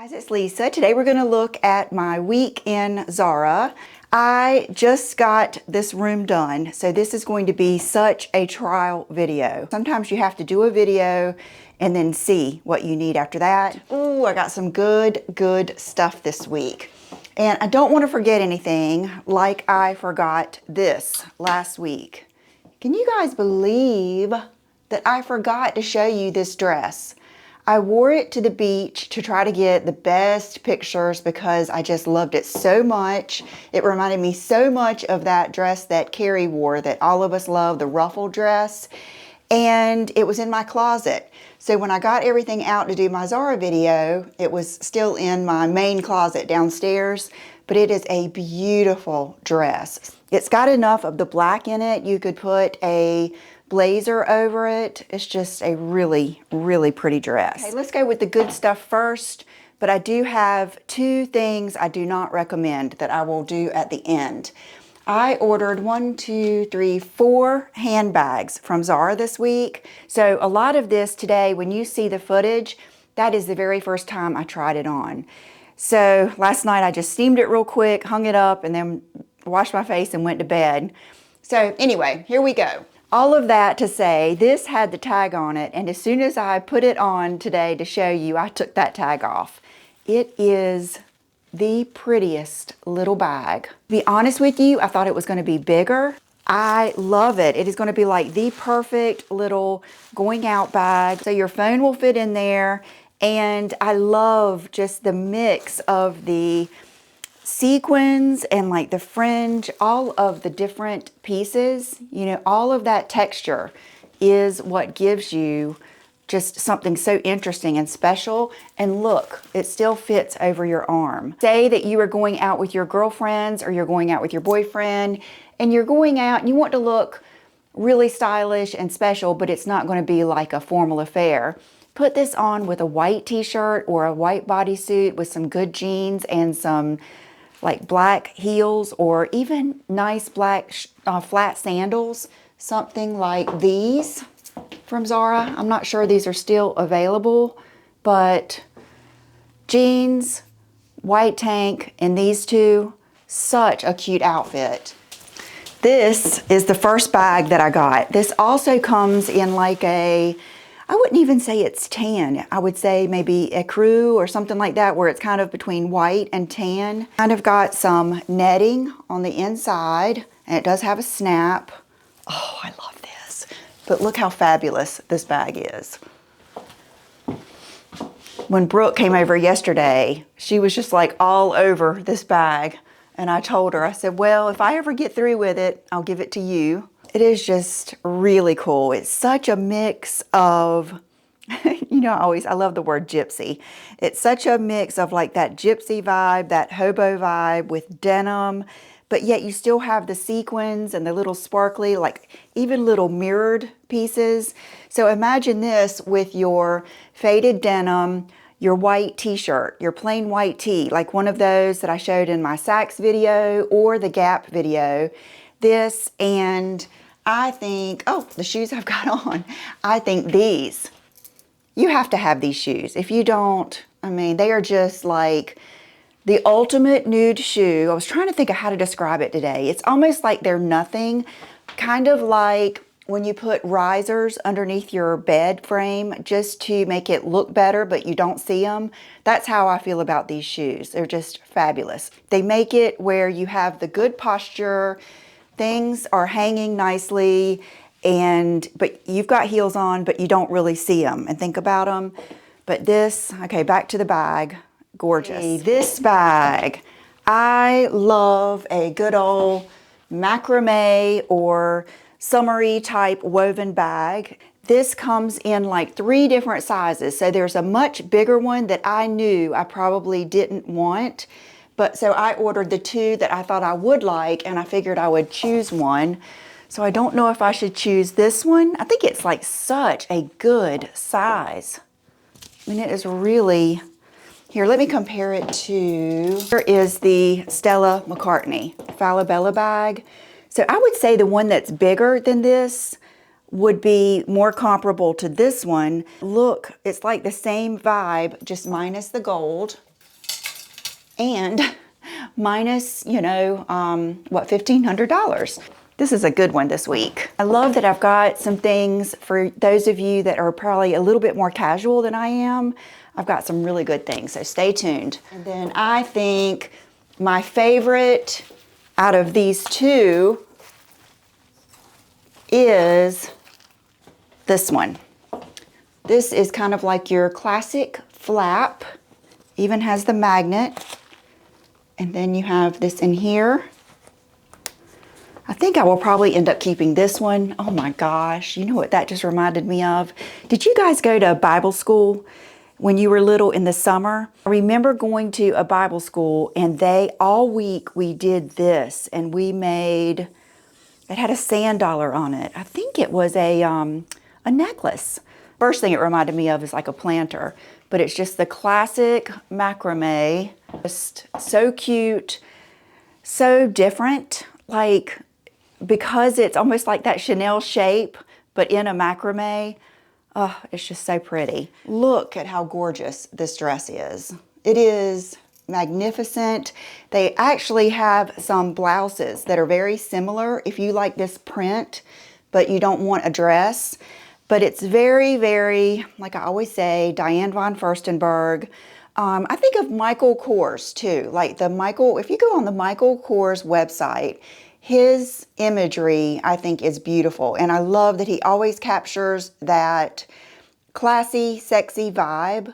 Guys, it's Lisa. Today we're going to look at my week in Zara. I just got this room done, so this is going to be such a trial video. Sometimes you have to do a video and then see what you need after that. Ooh, I got some good stuff this week. And I don't want to forget anything like I forgot this last week. Can you guys believe that I forgot to show you this dress? I wore it to the beach to try to get the best pictures because I just loved it so much. It reminded me so much of that dress that Carrie wore that all of us love, the ruffle dress. And it was in my closet. So when I got everything out to do my Zara video, it was still in my main closet downstairs, but it is a beautiful dress. It's got enough of the black in it. You could put a blazer over it. It's just a really pretty dress. Okay, let's go with the good stuff first, but I do have two things I do not recommend that I will do at the end. I ordered 4 handbags from Zara this week. So a lot of this today, when you see the footage, that is the very first time I tried it on. So last night I just steamed it real quick, hung it up, and then washed my face and went to bed. So anyway, here we go. All of that to say, this had the tag on it, and as soon as I put it on today to show you, I took that tag off. It is the prettiest little bag. To be honest with you, I thought it was going to be bigger. I love it. It is going to be like the perfect little going out bag. So your phone will fit in there, and I love just the mix of the sequins and like the fringe, all of the different pieces, you know, all of that texture is what gives you just something so interesting and special. And look, it still fits over your arm. Say that you are going out with your girlfriends or you're going out with your boyfriend and you're going out and you want to look really stylish and special, but it's not going to be like a formal affair. Put this on with a white t-shirt or a white bodysuit with some good jeans and some like black heels or even nice black flat sandals, something like these from Zara. I'm not sure these are still available, but jeans, white tank, and these two, such a cute outfit. This is the first bag that I got. This also comes in like a, I wouldn't even say it's tan. I would say maybe ecru or something like that, where it's kind of between white and tan. Kind of got some netting on the inside, and it does have a snap. Oh, I love this. But look how fabulous this bag is. When Brooke came over yesterday, she was just like all over this bag. And I told her, I said, well, if I ever get through with it, I'll give it to you. It is just really cool. It's such a mix of, you know, I love the word gypsy. It's such a mix of like that gypsy vibe, that hobo vibe with denim, but yet you still have the sequins and the little sparkly, like even little mirrored pieces. So imagine this with your faded denim, your white t-shirt, your plain white tee, like one of those that I showed in my Saks video or the Gap video. This, and I think, oh, the shoes I've got on, I think these, you have to have these shoes. If you don't, I mean, they are just like the ultimate nude shoe. I was trying to think of how to describe it today. It's almost like they're nothing, kind of like when you put risers underneath your bed frame just to make it look better, but you don't see them. That's how I feel about these shoes. They're just fabulous. They make it where you have the good posture, things are hanging nicely, but you've got heels on, but you don't really see them and think about them. But this, okay, back to the bag, gorgeous. Okay, this bag, I love a good old macrame or summery type woven bag. This comes in like 3 different sizes. So there's a much bigger one that I knew I probably didn't want. But so I ordered the 2 that I thought I would like, and I figured I would choose one. So I don't know if I should choose this one. I think it's like such a good size. I mean, it is really, here, let me compare it to, here is the Stella McCartney Falabella bag. So I would say the one that's bigger than this would be more comparable to this one. Look, it's like the same vibe, just minus the gold. and minus, you know, what, $1,500. This is a good one this week. I love that I've got some things for those of you that are probably a little bit more casual than I am. I've got some really good things, so stay tuned. And then I think my favorite out of these two is this one. This is kind of like your classic flap, even has the magnet. And then you have this in here. I think I will probably end up keeping this one. Oh my gosh, you know what that just reminded me of? Did you guys go to Bible school when you were little in the summer? I remember going to a Bible school and all week we did this, and we made, it had a sand dollar on it. I think it was a necklace. First thing it reminded me of is like a planter, but it's just the classic macrame. Just so cute, so different, like, because it's almost like that Chanel shape, but in a macrame. Oh, it's just so pretty. Look at how gorgeous this dress is. It is magnificent. They actually have some blouses that are very similar if you like this print, but you don't want a dress. But it's very, very, like I always say, Diane von Furstenberg. I think of Michael Kors too. Like if you go on the Michael Kors website, his imagery, I think, is beautiful. And I love that he always captures that classy, sexy vibe.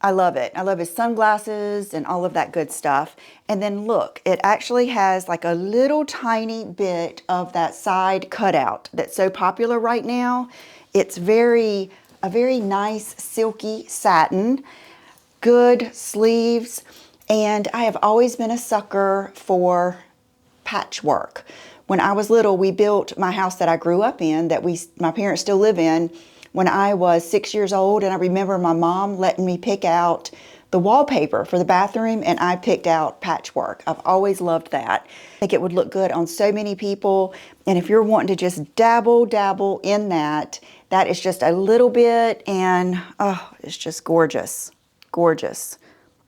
I love it. I love his sunglasses and all of that good stuff. And then look, it actually has like a little tiny bit of that side cutout that's so popular right now. It's a very nice silky satin, good sleeves, and I have always been a sucker for patchwork. When I was little, we built my house that I grew up in, that my parents still live in, when I was 6 years old, and I remember my mom letting me pick out the wallpaper for the bathroom, and I picked out patchwork. I've always loved that. I think it would look good on so many people, and if you're wanting to just dabble in that, that is just a little bit, and oh, it's just gorgeous, gorgeous.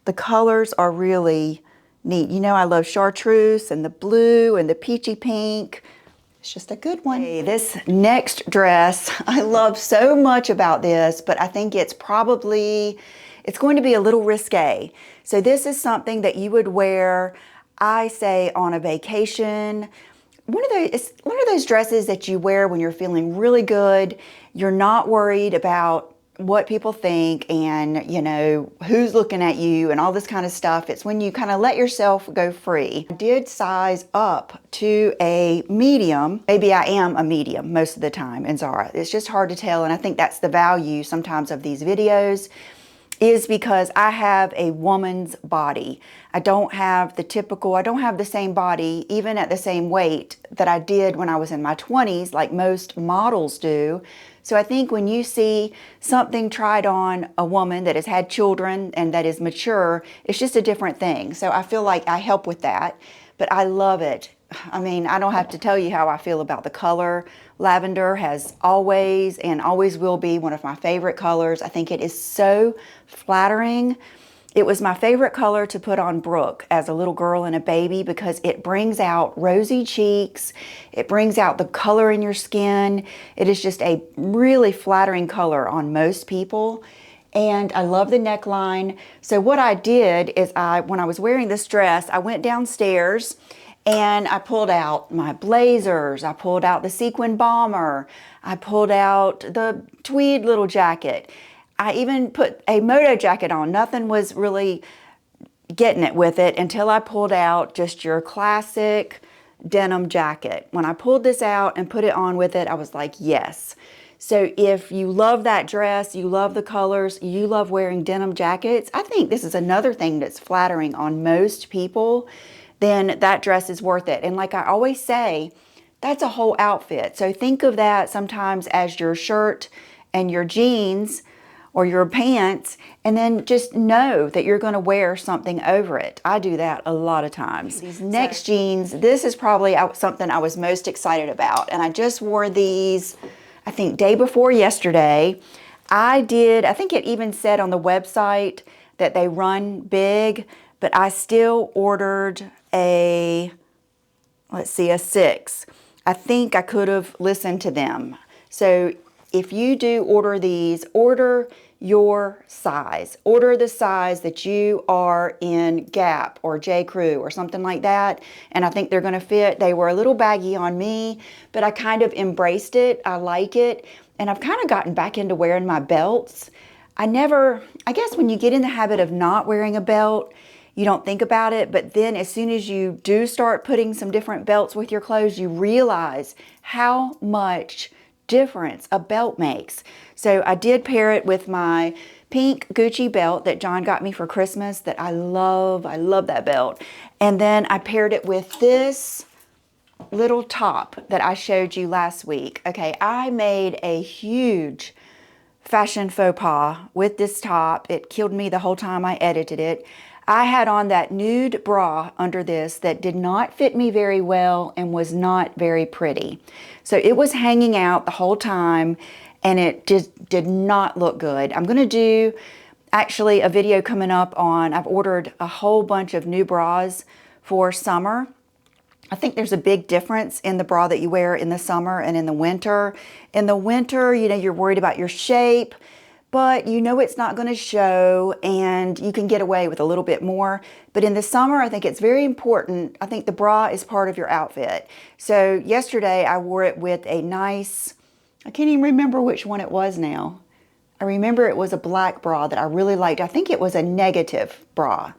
The colors are really neat. You know, I love chartreuse and the blue and the peachy pink. It's just a good one. Hey, this next dress, I love so much about this, but I think it's going to be a little risque. So this is something that you would wear, I say, on a vacation. It's one of those dresses that you wear when you're feeling really good. You're not worried about what people think and, you know, who's looking at you and all this kind of stuff. It's when you kind of let yourself go free. I did size up to a medium. Maybe I am a medium most of the time in Zara. It's just hard to tell, and I think that's the value sometimes of these videos, is because I have a woman's body. I don't have the same body, even at the same weight, that I did when I was in my 20s, like most models do. So I think when you see something tried on a woman that has had children and that is mature, it's just a different thing. So I feel like I help with that, but I love it. I mean, I don't have to tell you how I feel about the color. Lavender has always and always will be one of my favorite colors. I think it is so flattering. It was my favorite color to put on Brooke as a little girl and a baby because it brings out rosy cheeks. It brings out the color in your skin. It is just a really flattering color on most people. And I love the neckline. So what I did is when I was wearing this dress, I went downstairs and I pulled out my blazers. I pulled out the sequin bomber. I pulled out the tweed little jacket. I even put a moto jacket on. Nothing was really getting it with it until I pulled out just your classic denim jacket. When I pulled this out and put it on with it, I was like, yes. So if you love that dress, you love the colors, you love wearing denim jackets, I think this is another thing that's flattering on most people, then that dress is worth it. And like I always say, that's a whole outfit. So think of that sometimes as your shirt and your jeans or your pants, and then just know that you're going to wear something over it. I do that a lot of times. These next jeans, this is probably something I was most excited about, and I just wore these, I think, day before yesterday. I think it even said on the website that they run big, but I still ordered a, let's see, a 6. I think I could have listened to them. So if you do order these, order your size. Order the size that you are in Gap or J. Crew or something like that, and I think they're going to fit. They were a little baggy on me, but I kind of embraced it. I like it, and I've kind of gotten back into wearing my belts. I guess when you get in the habit of not wearing a belt, you don't think about it, but then as soon as you do start putting some different belts with your clothes, you realize how much difference a belt makes. So I did pair it with my pink Gucci belt that John got me for Christmas that I love. I love that belt. And then I paired it with this little top that I showed you last week. Okay, I made a huge fashion faux pas with this top. It killed me the whole time I edited it. I had on that nude bra under this that did not fit me very well and was not very pretty. So it was hanging out the whole time and it just did not look good. I'm going to do actually a video coming up on, I've ordered a whole bunch of new bras for summer. I think there's a big difference in the bra that you wear in the summer and in the winter. In the winter, you know, you're worried about your shape, but you know it's not going to show and you can get away with a little bit more. But in the summer, I think it's very important. I think the bra is part of your outfit. So yesterday I wore it with a nice, I can't even remember which one it was now. I remember it was a black bra that I really liked. I think it was a negative bra.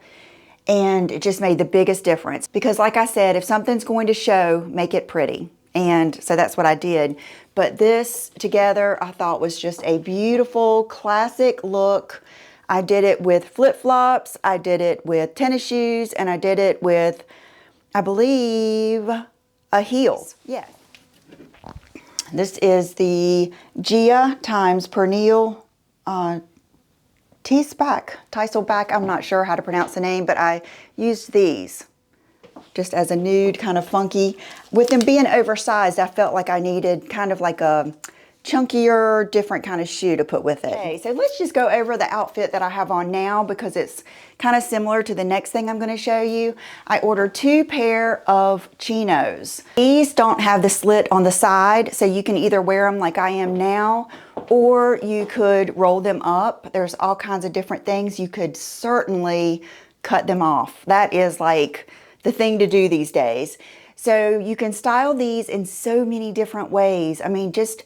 And it just made the biggest difference. Because like I said, if something's going to show, make it pretty. And so that's what I did. But this together I thought was just a beautiful classic look. I did it with flip-flops, I did it with tennis shoes, and I did it with, I believe, a heel. Yes. This is the Gia times Pernille Teisselback. I'm not sure how to pronounce the name, but I used these just as a nude, kind of funky. With them being oversized, I felt like I needed kind of like a chunkier, different kind of shoe to put with it. Okay, so let's just go over the outfit that I have on now because it's kind of similar to the next thing I'm going to show you. I ordered 2 pair of chinos. These don't have the slit on the side, so you can either wear them like I am now, or you could roll them up. There's all kinds of different things. You could certainly cut them off. That is like the thing to do these days. So you can style these in so many different ways. I mean, just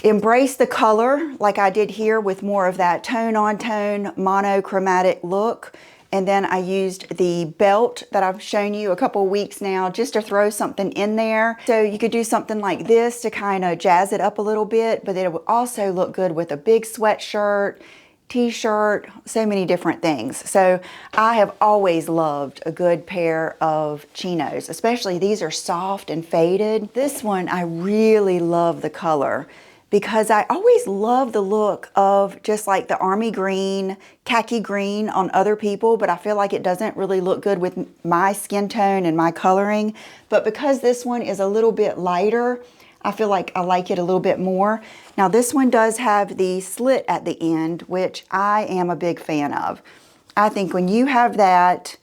embrace the color like I did here with more of that tone-on-tone monochromatic look. And then I used the belt that I've shown you a couple weeks now just to throw something in there. So you could do something like this to kind of jazz it up a little bit, but it would also look good with a big sweatshirt, t-shirt, so many different things. So I have always loved a good pair of chinos, especially these are soft and faded. This one, I really love the color because I always love the look of just like the army green, khaki green on other people, but I feel like it doesn't really look good with my skin tone and my coloring. But because this one is a little bit lighter, I feel like I like it a little bit more. Now this one does have the slit at the end, which I am a big fan of. I think when you have that,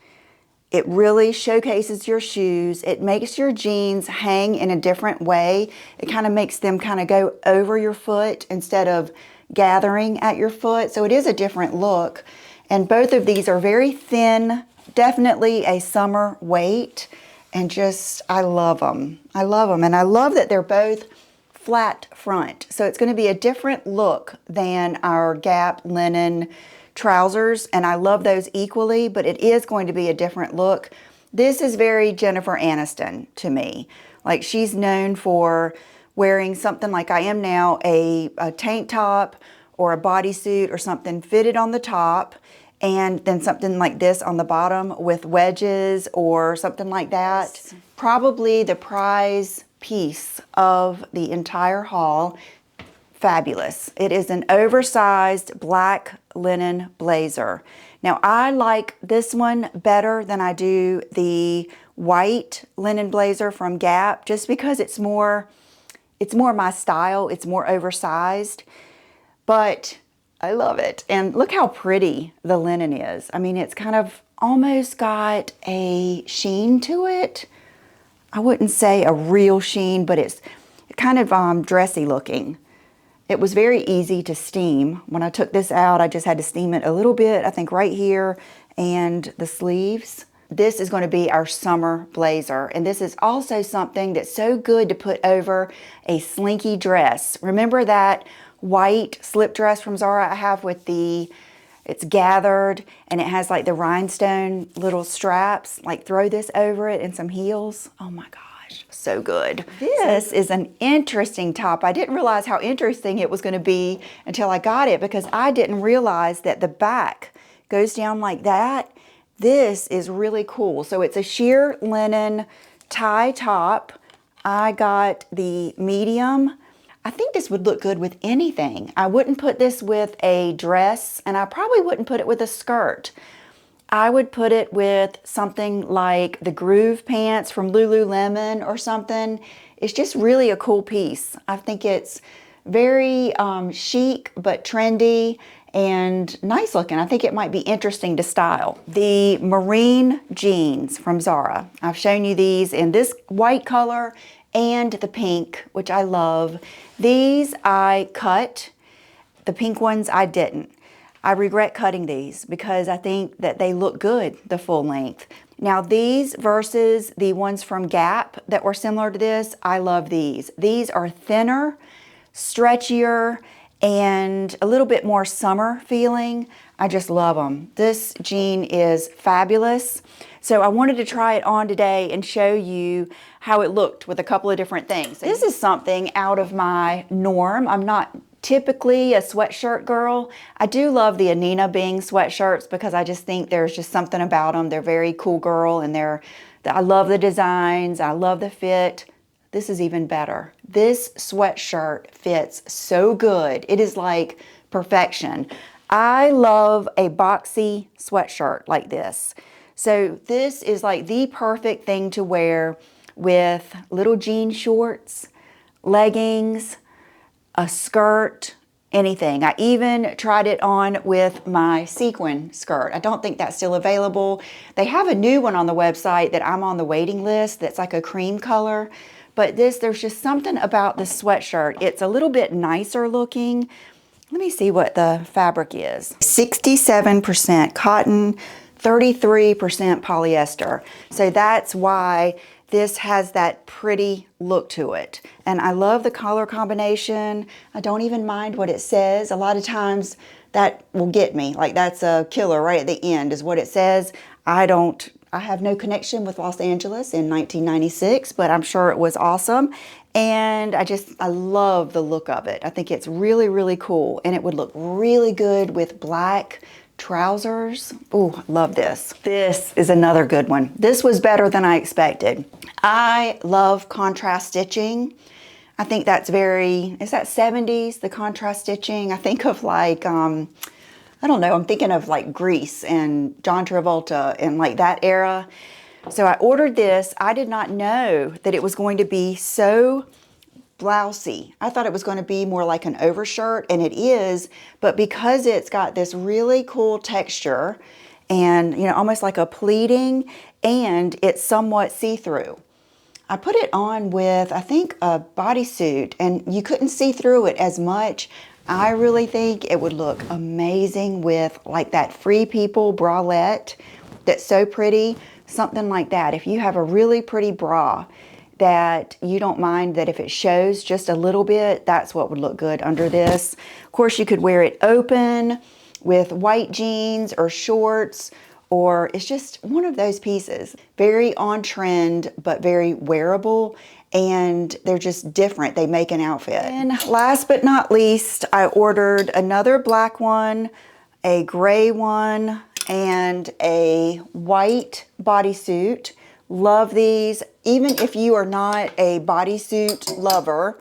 it really showcases your shoes. It makes your jeans hang in a different way. It kind of makes them kind of go over your foot instead of gathering at your foot. So it is a different look. And both of these are very thin, definitely a summer weight. And just, I love them. I love them. And I love that they're both flat front. So it's going to be a different look than our Gap linen trousers. And I love those equally, but it is going to be a different look. This is very Jennifer Aniston to me. Like she's known for wearing something like I am now, a tank top or a bodysuit or something fitted on the top, and then something like this on the bottom with wedges or something like that. Probably the prize piece of the entire haul. Fabulous. It is an oversized black linen blazer. Now I like this one better than I do the white linen blazer from Gap just because it's more my style. It's more oversized. But I love it. And look how pretty the linen is. I mean, it's kind of almost got a sheen to it. I wouldn't say a real sheen, but it's kind of dressy looking. It was very easy to steam. When I took this out, I just had to steam it a little bit, I think right here, and the sleeves. This is going to be our summer blazer, and this is also something that's so good to put over a slinky dress. Remember that white slip dress from Zara I have with it's gathered and it has like the rhinestone little straps? Like throw this over it and some heels. Oh my gosh, so good. This is an interesting top. I didn't realize how interesting it was going to be until I got it, because I didn't realize that the back goes down like that. This is really cool. So it's a sheer linen tie top. I got the medium. I think this would look good with anything. I wouldn't put this with a dress, and I probably wouldn't put it with a skirt. I would put it with something like the Groove pants from Lululemon or something. It's just really a cool piece. I think it's very chic but trendy and nice looking. I think it might be interesting to style. The marine jeans from Zara. I've shown you these in this white color and the pink, which I love. These I cut. The pink ones I didn't. I regret cutting these because I think that they look good the full length. Now these versus the ones from Gap that were similar to this, I love these. These are thinner, stretchier, and a little bit more summer feeling. I just love them. This jean is fabulous. So I wanted to try it on today and show you how it looked with a couple of different things. This is something out of my norm. I'm not typically a sweatshirt girl. I do love the Anina Bing sweatshirts because I just think there's just something about them. They're very cool girl, and I love the designs. I love the fit. This is even better. This sweatshirt fits so good. It is like perfection. I love a boxy sweatshirt like this. So this is like the perfect thing to wear with little jean shorts, leggings, a skirt, anything. I even tried it on with my sequin skirt. I don't think that's still available. They have a new one on the website that I'm on the waiting list that's like a cream color. But there's just something about this sweatshirt. It's a little bit nicer looking. Let me see what the fabric is. 67% cotton, 33% polyester. So that's why this has that pretty look to it. And I love the color combination. I don't even mind what it says. A lot of times that will get me. Like that's a killer right at the end is what it says. I have no connection with Los Angeles in 1996, but I'm sure it was awesome. And I love the look of it. I think it's really, really cool. And it would look really good with black trousers. Oh, love this. This is another good one. This was better than I expected. I love contrast stitching. I think that's is that 70s, the contrast stitching? I think of like, I don't know, I'm thinking of like Grease and John Travolta and like that era. So I ordered this. I did not know that it was going to be so blousey. I thought it was going to be more like an overshirt, and it is, but because it's got this really cool texture and, you know, almost like a pleating, and it's somewhat see-through. I put it on with, I think, a bodysuit, and you couldn't see through it as much. I really think it would look amazing with like that Free People bralette that's so pretty, something like that. If you have a really pretty bra that you don't mind that if it shows just a little bit, that's what would look good under this. Of course, you could wear it open with white jeans or shorts, or it's just one of those pieces. Very on trend, but very wearable, and they're just different. They make an outfit. And last but not least, I ordered another black one, a gray one, and a white bodysuit. Love these. Even if you are not a bodysuit lover,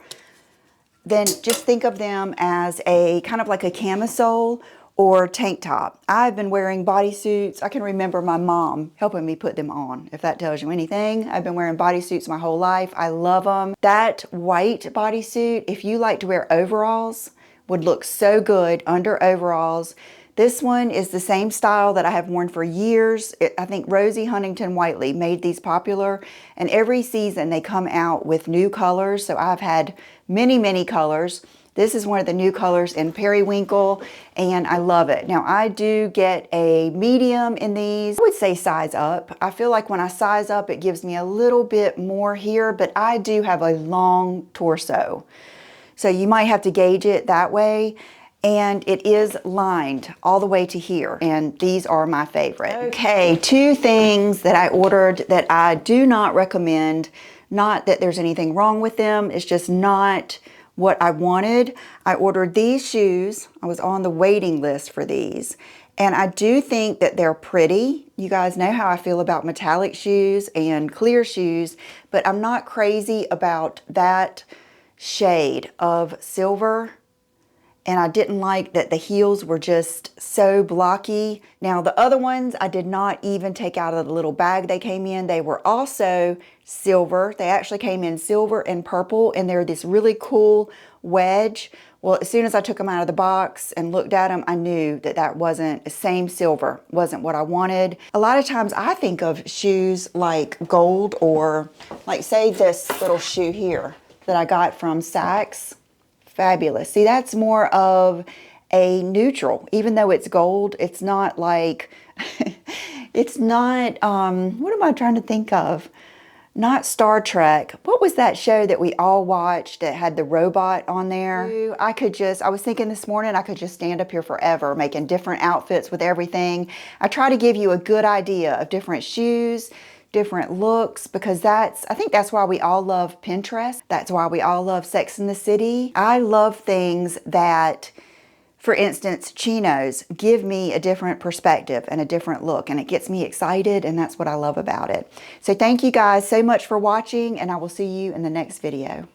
then just think of them as a kind of like a camisole or tank top. I've been wearing bodysuits. I can remember my mom helping me put them on, if that tells you anything. I've been wearing bodysuits my whole life. I love them. That white bodysuit, if you like to wear overalls would look so good under overalls. This one is the same style that I have worn for years. I think Rosie Huntington Whiteley made these popular, and every season they come out with new colors. So I've had many, many colors. This is one of the new colors in Periwinkle, and I love it. Now, I do get a medium in these. I would say size up. I feel like when I size up, it gives me a little bit more here, but I do have a long torso. So you might have to gauge it that way. And it is lined all the way to here. And these are my favorite. Okay, 2 things that I ordered that I do not recommend. Not that there's anything wrong with them. It's just not what I wanted. I ordered these shoes. I was on the waiting list for these. And I do think that they're pretty. You guys know how I feel about metallic shoes and clear shoes, but I'm not crazy about that shade of silver. And I didn't like that the heels were just so blocky. Now the other ones I did not even take out of the little bag they came in. They were also silver. They actually came in silver and purple, and they're this really cool wedge. Well, as soon as I took them out of the box and looked at them, I knew that that wasn't the same silver, wasn't what I wanted. A lot of times I think of shoes like gold, or like say this little shoe here that I got from Saks. Fabulous. See, that's more of a neutral. Even though it's gold, it's not like, it's not, what am I trying to think of? Not Star Trek. What was that show that we all watched that had the robot on there? I was thinking this morning, I could just stand up here forever making different outfits with everything. I try to give you a good idea of different shoes, different looks, because I think that's why we all love Pinterest. That's why we all love Sex and the City. I love things that, for instance, chinos give me a different perspective and a different look, and it gets me excited, and that's what I love about it. So thank you guys so much for watching, and I will see you in the next video.